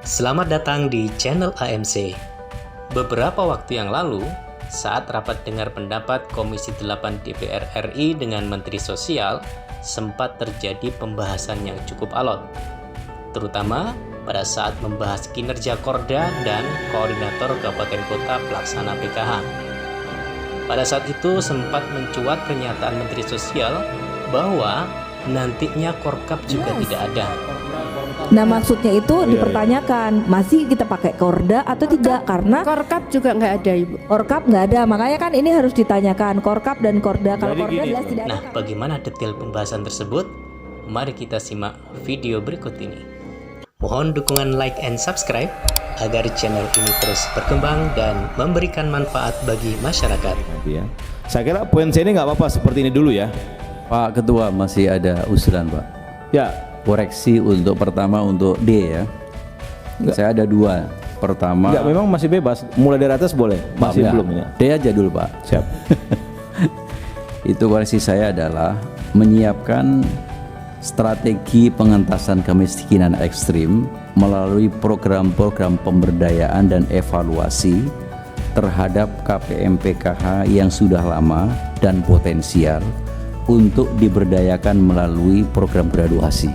Selamat datang di channel AMC. Beberapa waktu yang lalu, saat rapat dengar pendapat Komisi 8 DPR RI dengan Menteri Sosial, sempat terjadi pembahasan yang cukup alot, terutama pada saat membahas kinerja Korda dan Koordinator Kabupaten Kota Pelaksana PKH. Pada saat itu sempat mencuat pernyataan Menteri Sosial bahwa nantinya Korkap juga tidak ada. Nah maksudnya itu dipertanyakan masih kita pakai Korda atau tidak, karena Korkap juga nggak ada, Ibu. Korkap nggak ada, makanya kan ini harus ditanyakan Korkap dan Korda. Kalau Korda jelas tidak ada. Nah, bagaimana detail pembahasan tersebut? Mari kita simak video berikut ini. Mohon dukungan like and subscribe agar channel ini terus berkembang dan memberikan manfaat bagi masyarakat. Ya. Saya kira poin C ini nggak apa-apa seperti ini dulu ya. Pak Ketua, masih ada usulan Pak. Ya, Koreksi untuk pertama untuk D ya. Enggak. Saya ada dua. Pertama, nggak, memang masih bebas. Mulai dari atas boleh. maaf Masih ya, belum ini. D aja dulu Pak. Siap. Itu koreksi saya adalah menyiapkan strategi pengentasan kemiskinan ekstrim melalui program-program pemberdayaan dan evaluasi terhadap KPM PKH yang sudah lama dan potensial untuk diberdayakan melalui program graduasi.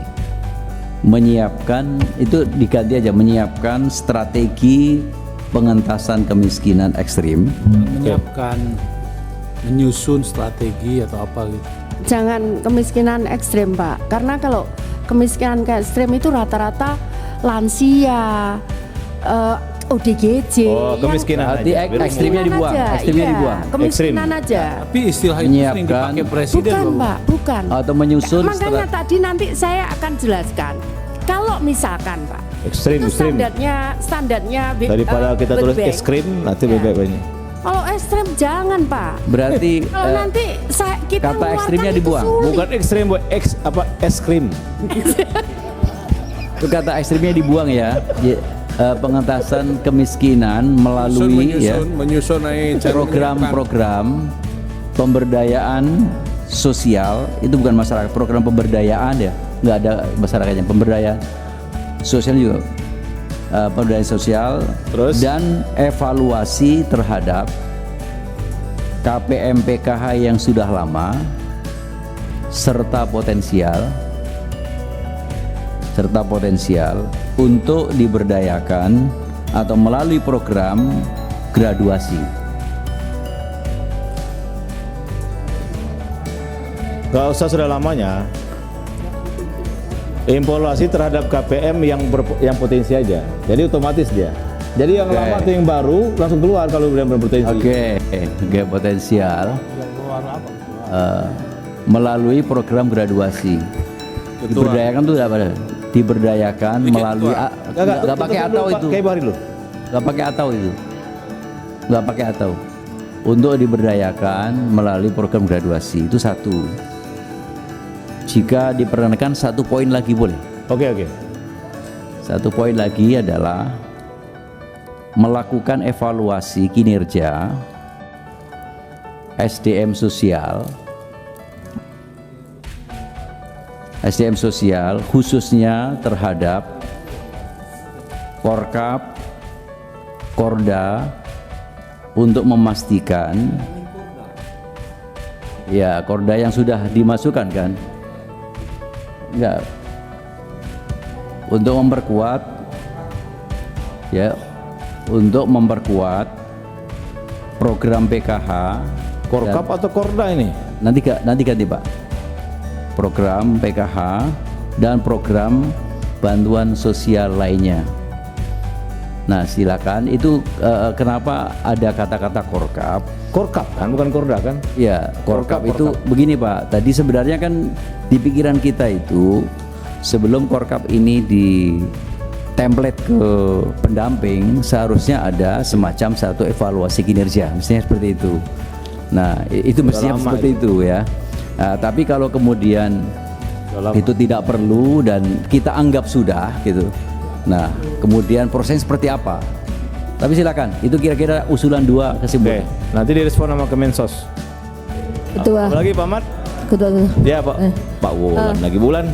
Menyiapkan, itu diganti aja, menyiapkan strategi pengentasan kemiskinan ekstrim. Menyiapkan, menyusun strategi atau apa gitu. Jangan kemiskinan ekstrim, Pak. Karena kalau kemiskinan ekstrim itu rata-rata lansia, ODGJ. Oh, kemiskinan Berarti aja. ekstrimnya dibuang, ekstrimnya dibuang. Kemiskinan aja. Tapi istilah itu sering Menyiapkan- dipakai presiden Bukan, loh. Pak, bukan. Atau menyusun Makanya tadi nanti saya akan jelaskan. Kalau misalkan, Pak, Ekstrim, itu ekstrim. standarnya Daripada kita World tulis Bank. ekstrim, nanti Ya. bebek ini. Kalau ekstrim jangan, Pak. berarti Kalau nanti kita kata ekstrimnya mengeluarkan itu dibuang. sulit. Bukan ekstrim, Bu. Es krim. itu kata ekstrimnya dibuang ya. Pengentasan kemiskinan melalui ya menyusun aja program-program pemberdayaan sosial. Itu bukan masyarakat, program pemberdayaan ya, nggak ada masyarakatnya. Pemberdayaan sosial juga, pemberdayaan sosial. Terus? Dan evaluasi terhadap KPM PKH yang sudah lama serta potensial untuk diberdayakan atau melalui program graduasi. Gak usah sudah lamanya. Evaluasi terhadap KPM yang potensi aja. Jadi otomatis dia. Jadi yang Oke. lama atau yang baru langsung keluar kalau yang berpotensi. Oke, potensial melalui program graduasi. Diberdayakan itu apa? Diberdayakan melalui nggak pakai atau itu. Kayak bari loh. Nggak pakai atau itu. Nggak pakai atau. Untuk diberdayakan melalui program graduasi itu satu. Jika diperkenankan satu poin lagi boleh. Oke. Satu poin lagi adalah melakukan evaluasi kinerja SDM sosial khususnya terhadap Korkap, Korda untuk memastikan ya Korda yang sudah dimasukkan kan enggak, untuk memperkuat program PKH Korkap atau Korda ini? nanti ganti Pak, program PKH dan program bantuan sosial lainnya. Nah silakan itu kenapa ada kata-kata Korkap? Korkap kan, bukan Korda kan? Ya, Korkap Korkap. itu begini Pak. Tadi sebenarnya kan di pikiran kita itu sebelum Korkap ini di template ke pendamping seharusnya ada semacam satu evaluasi kinerja, mestinya seperti itu. Nah itu mestinya lama seperti itu ya. Nah, tapi kalau kemudian itu tidak perlu dan kita anggap sudah gitu. Nah kemudian prosesnya seperti apa? Tapi silakan, itu kira-kira usulan dua Oke, kesimpulan. nanti direspon sama Kemensos. Ketua, Apa lagi Pak Mat? ketua. Ya Pak. Pak Wulan lagi Bulan.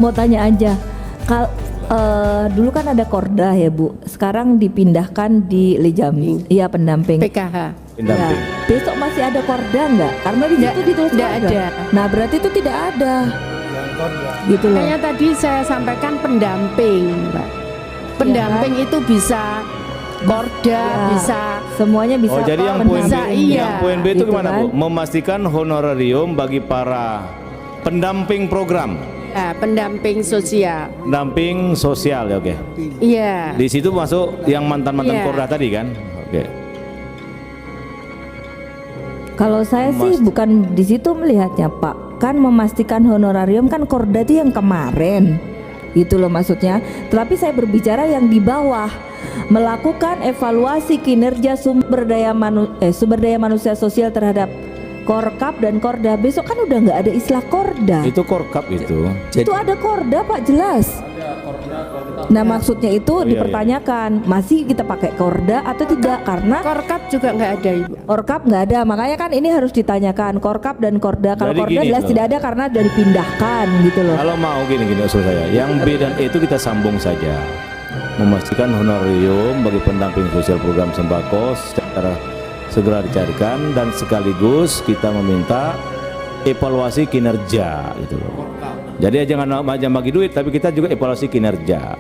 Mau tanya aja, Dulu kan ada Korda ya Bu, sekarang dipindahkan di Lijami. Iya, pendamping. PKH. Pendamping. Ya, besok masih ada Korda nggak? Karena di situ ditulis nggak Korda. ada. Nah berarti itu tidak ada. Gitu loh. Makanya tadi saya sampaikan pendamping, Mbak. Pendamping itu bisa Korda, Ya, bisa semuanya bisa. Oh, jadi yang Pak, poin B, Bisa, iya. yang poin B itu Gitu gimana kan. Bu? Memastikan honorarium bagi para pendamping program, ya, pendamping sosial. pendamping sosial ya, oke. Iya. Di situ masuk yang mantan-mantan Iya. Korda tadi kan? Oke. Kalau saya sih bukan di situ melihatnya Pak, kan memastikan honorarium kan Korda itu yang kemarin, gitu loh maksudnya. Tetapi saya berbicara yang di bawah, melakukan evaluasi kinerja sumber daya manusia sosial terhadap Korkap dan Korda. Besok kan udah nggak ada istilah Korda. Itu Korkap itu. Itu ada Korda Pak, jelas. Nah maksudnya itu iya. dipertanyakan, masih kita pakai Korda atau tidak? Karena Korkap juga nggak ada, Ibu. Korkap nggak ada, makanya kan ini harus ditanyakan Korkap dan Korda. Kalau Jadi Korda gini jelas loh. tidak ada karena sudah dipindahkan gitu loh. Kalau mau gini usul saya, yang B dan E itu kita sambung saja. Memastikan honorarium bagi pendamping sosial program sembako secara segera dicarikan dan sekaligus kita meminta evaluasi kinerja gitu loh. Jadi jangan bagi duit tapi kita juga evaluasi kinerja.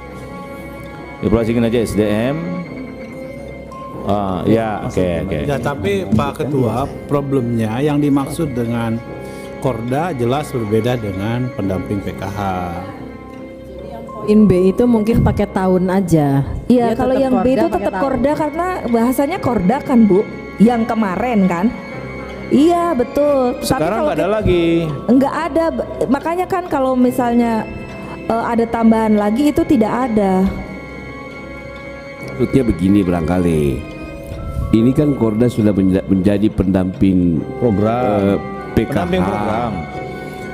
Evaluasi kinerja SDM. Ya, oke. Ya, tapi Pak Ketua, problemnya yang dimaksud dengan Korda jelas berbeda dengan pendamping PKH. Poin B itu mungkin pakai tahun aja. Iya, Dia kalau tetap yang B Korda itu pakai tetap tahun. Korda karena bahasanya Korda kan Bu, yang kemarin kan. Iya betul. Sekarang kalau nggak ada lagi. nggak ada, makanya kan kalau misalnya ada tambahan lagi itu tidak ada. Maksudnya begini barangkali, ini kan Korda sudah menjadi pendamping Program. PKH. Pendamping program.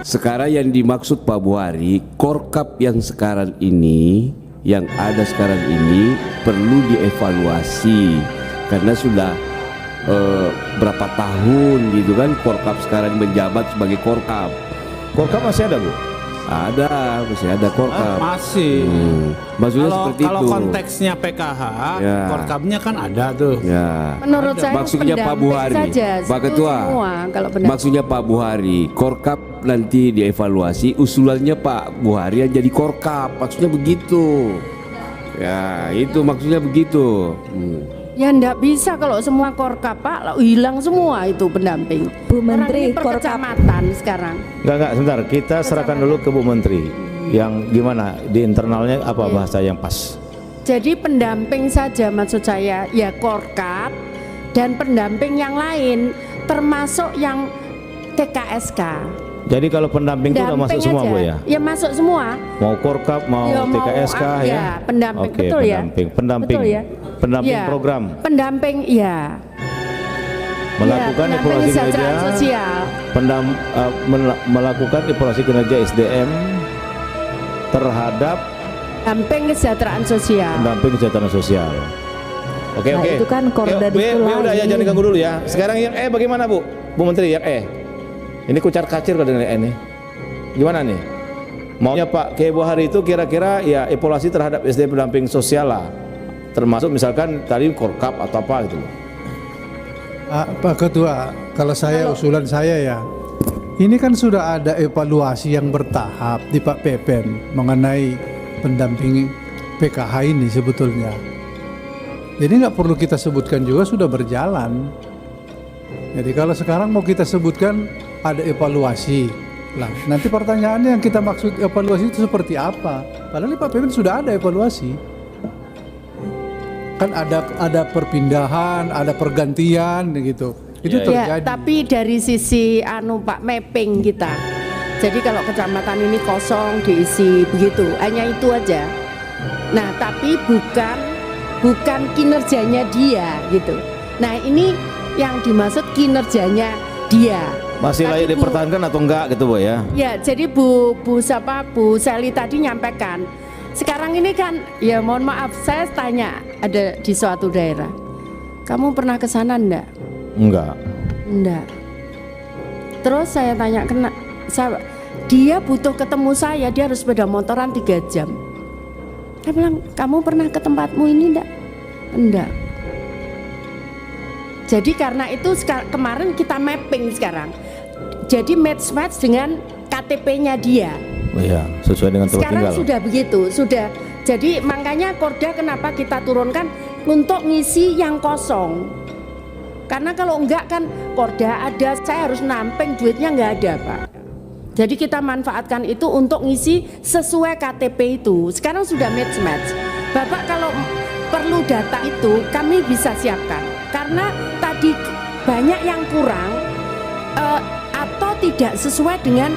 Sekarang yang dimaksud Pak Buhari, Korkap yang sekarang ini, yang ada sekarang ini perlu dievaluasi karena sudah berapa tahun gitu kan Korkap sekarang menjabat sebagai Korkap. Korkap masih ada Bu? Ada, masih ada Korkap. Masih. Maksudnya Kalau seperti kalau itu. konteksnya PKH, Ya. Korkapnya kan ada tuh. Ya. Menurut saya Maksudnya Pak pendamping Buhari, saja, Pak itu Ketua. semua kalau pendamping. Maksudnya Pak Buhari, Korkap nanti dievaluasi, usulannya Pak Buhari yang jadi Korkap, maksudnya begitu. Ya, itu maksudnya begitu. Ya ndak bisa kalau semua Korkap Pak, lah hilang semua itu pendamping. Bu Menteri, Orang ini per Korkap. kecamatan sekarang. Enggak, sebentar. Kita serahkan dulu ke Bu Menteri. Yang gimana di internalnya apa bahasa yang pas? Jadi pendamping saja maksud saya, ya Korkap dan pendamping yang lain termasuk yang TKSK. Jadi kalau pendamping itu udah masuk semua aja. Bu ya? Ya masuk semua. Mau Korkap, mau Ya, mau TKSK apa, ya? ya, pendamping, Oke, betul ya? pendamping. Betul ya? Pendamping Ya, program. Pendamping ya. Melakukan Ya, evaluasi kesejahteraan kinerja. sosial. Melakukan evaluasi kinerja SDM terhadap Pendamping kesejahteraan sosial. pendamping kesejahteraan sosial. Oke, Nah, oke. itu kan Korda di situ B udah ya, lain. jangan diganggu dulu ya. Sekarang yang E bagaimana Bu? Bu Menteri yang E. Ini kucar kacir kalau dengan E nih. Gimana nih? Maunya Pak Kiai Buhari itu kira-kira ya evaluasi terhadap SDM pendamping sosial lah. Termasuk misalkan tadi Korkap atau apa gitu loh. Pak Ketua, kalau usulan saya ya, ini kan sudah ada evaluasi yang bertahap di Pak Pepen mengenai pendamping PKH ini sebetulnya. Jadi nggak perlu kita sebutkan juga sudah berjalan. Jadi kalau sekarang mau kita sebutkan ada evaluasi, lah nanti pertanyaannya yang kita maksud evaluasi itu seperti apa? Padahal di Pak Pepen sudah ada evaluasi. Kan ada perpindahan, ada pergantian gitu. Itu Ya, terjadi. tapi dari sisi Pak mapping kita. Jadi kalau kecamatan ini kosong diisi begitu, hanya itu aja. Nah, tapi bukan kinerjanya dia gitu. Nah, ini yang dimaksud kinerjanya dia. Masih Tadi layak dipertahankan atau enggak gitu Bu ya? Ya, jadi Bu Seli tadi nyampaikan. Sekarang ini kan, ya mohon maaf, saya tanya ada di suatu daerah. Kamu pernah ke sana enggak? Enggak. Enggak. Terus saya tanya dia butuh ketemu saya, dia harus sepeda motoran 3 jam. Dia bilang, kamu pernah ke tempatmu ini enggak? Enggak. Jadi karena itu kemarin kita mapping sekarang. Jadi match dengan KTP-nya dia. Oh iya, sesuai dengan tempat Sekarang tinggal. sudah begitu, sudah. Jadi makanya Korda kenapa kita turunkan untuk ngisi yang kosong. Karena kalau enggak kan Korda ada, saya harus namping, duitnya enggak ada, Pak. Jadi kita manfaatkan itu untuk ngisi sesuai KTP itu. Sekarang sudah match. Bapak kalau perlu data itu kami bisa siapkan. Karena tadi banyak yang kurang atau tidak sesuai dengan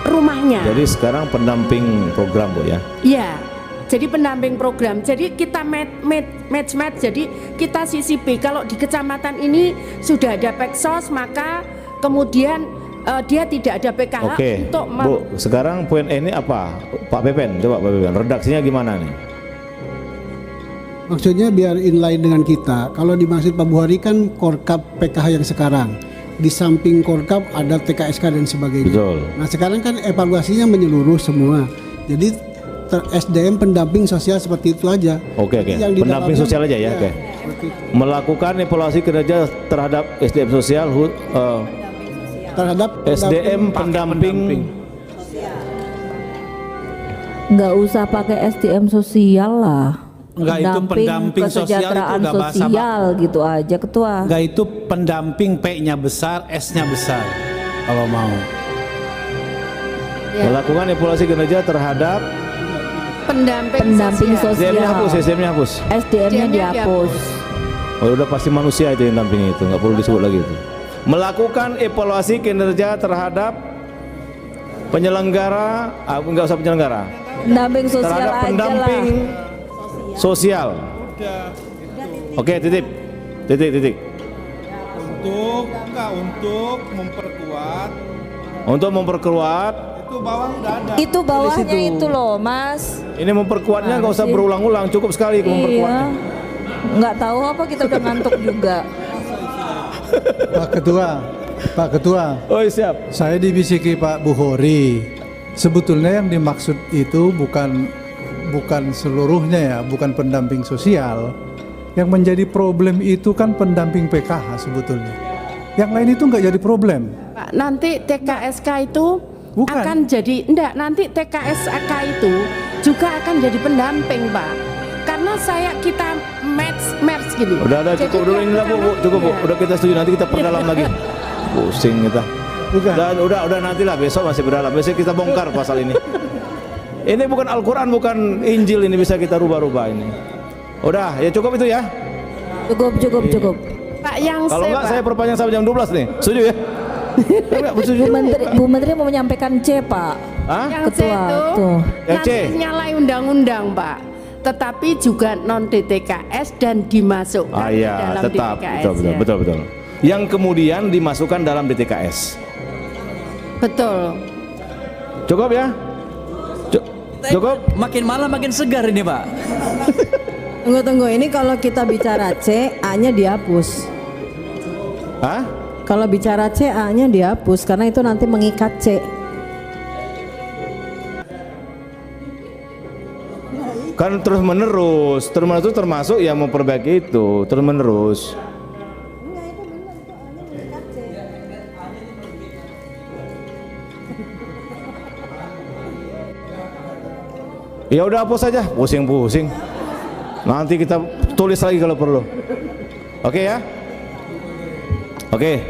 rumahnya. Jadi sekarang pendamping program Bu ya? Iya, jadi pendamping program. Jadi kita match. Jadi kita CCP. Kalau di kecamatan ini sudah ada Peksos, maka kemudian dia tidak ada PKH Oke, untuk Bu, sekarang poin ini apa? Pak Pepen, coba Pak Pepen, redaksinya gimana nih? Maksudnya biar inline dengan kita. Kalau dimaksud Pak Buhari kan Korkap PKH yang sekarang. Di samping Korkap ada TKSK dan sebagainya. Betul. Nah sekarang kan evaluasinya menyeluruh semua. Jadi SDM pendamping sosial seperti itu aja. Oke. Yang di Pendamping dalamnya- sosial aja ya, oke. seperti itu. Melakukan evaluasi kinerja terhadap SDM sosial, Terhadap SDM pendamping. Nggak usah pakai SDM sosial lah. Enggak, itu pendamping sosial itu kesejahteraan enggak bahasa sosial gitu aja ketua. Enggak, itu pendamping P-nya besar, S-nya besar kalau mau. Ya, Melakukan evaluasi kinerja terhadap pendamping sosial. SDM-nya hapus, sosial. SDM-nya hapus. SDM-nya dihapus. Oh, udah pasti manusia itu yang dampingi itu, nggak perlu disebut lagi itu. Melakukan evaluasi kinerja terhadap penyelenggara, nggak usah penyelenggara, Pendamping sosial terhadap aja pendamping lah. sosial. Oke, titik. Untuk memperkuat. Itu bawahnya itu loh, Mas. Ini memperkuatnya nggak usah berulang-ulang, cukup sekali memperkuatnya. Iya. Nggak tahu apa kita udah ngantuk juga. Pak Ketua, Oh siap. saya dibisiki Pak Buhori. Sebetulnya yang dimaksud itu bukan seluruhnya ya, bukan pendamping sosial. Yang menjadi problem itu kan pendamping PKH sebetulnya. Yang lain itu nggak jadi problem. Pak, nanti TKSK itu Bukan. akan jadi nanti TKSK itu juga akan jadi pendamping, Pak. Karena kita match gini. Udah Jadi cukup dulu yang ini lah Bu. pertama- Cukup Bu. Ya. Udah kita setuju, nanti kita perdalam lagi. Pusing kita. Bukan. Dan udah nantilah besok masih berdalam. Besok kita bongkar pasal ini. Ini bukan Al-Quran, bukan Injil, ini bisa kita rubah-rubah ini. Udah, ya cukup itu ya. Cukup. Pak, yang Kalau enggak saya perpanjang sampai jam 12 nih. Setuju ya? Enggak, setuju. Bu Menteri mau menyampaikan C, Pak. Hah? yang C Ketua, itu tuh. Yang C. nanti nyalai undang-undang, Pak. Tetapi juga non DTKS dan dimasukkan Ah ke iya, dalam tetap. DTKS. Betul. Yang kemudian dimasukkan dalam DTKS. Betul. Cukup ya? Cukup? Makin malam makin segar ini Pak. Tunggu, ini kalau kita bicara C, A-nya dihapus. Hah? Kalau bicara C, A-nya dihapus karena itu nanti mengikat C. Kan terus menerus termasuk yang memperbaiki itu terus menerus. Ya udah hapus saja, pusing. Nanti kita tulis lagi kalau perlu. Oke ya? Oke.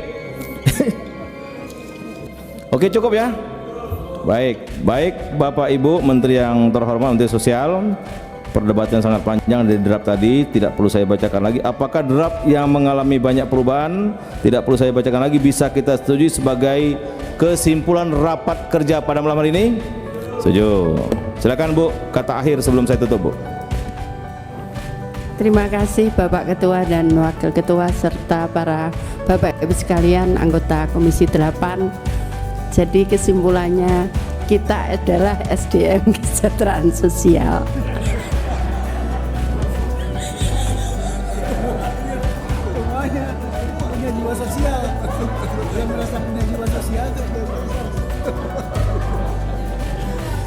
Oke, cukup ya? Baik Bapak Ibu Menteri yang terhormat, Menteri Sosial. Perdebatan sangat panjang dari draft tadi, tidak perlu saya bacakan lagi. Apakah draft yang mengalami banyak perubahan? Tidak perlu saya bacakan lagi, bisa kita setujui sebagai kesimpulan rapat kerja pada malam hari ini? Setuju. Silakan Bu, kata akhir sebelum saya tutup Bu. Terima kasih Bapak Ketua dan Wakil Ketua serta para Bapak Ibu sekalian anggota Komisi 8. Jadi kesimpulannya kita adalah SDM kesejahteraan sosial.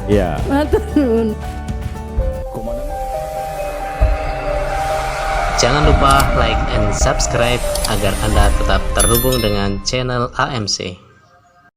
Ya. Matur nuwun. Komandan Jangan lupa like and subscribe agar Anda tetap terhubung dengan channel AMC.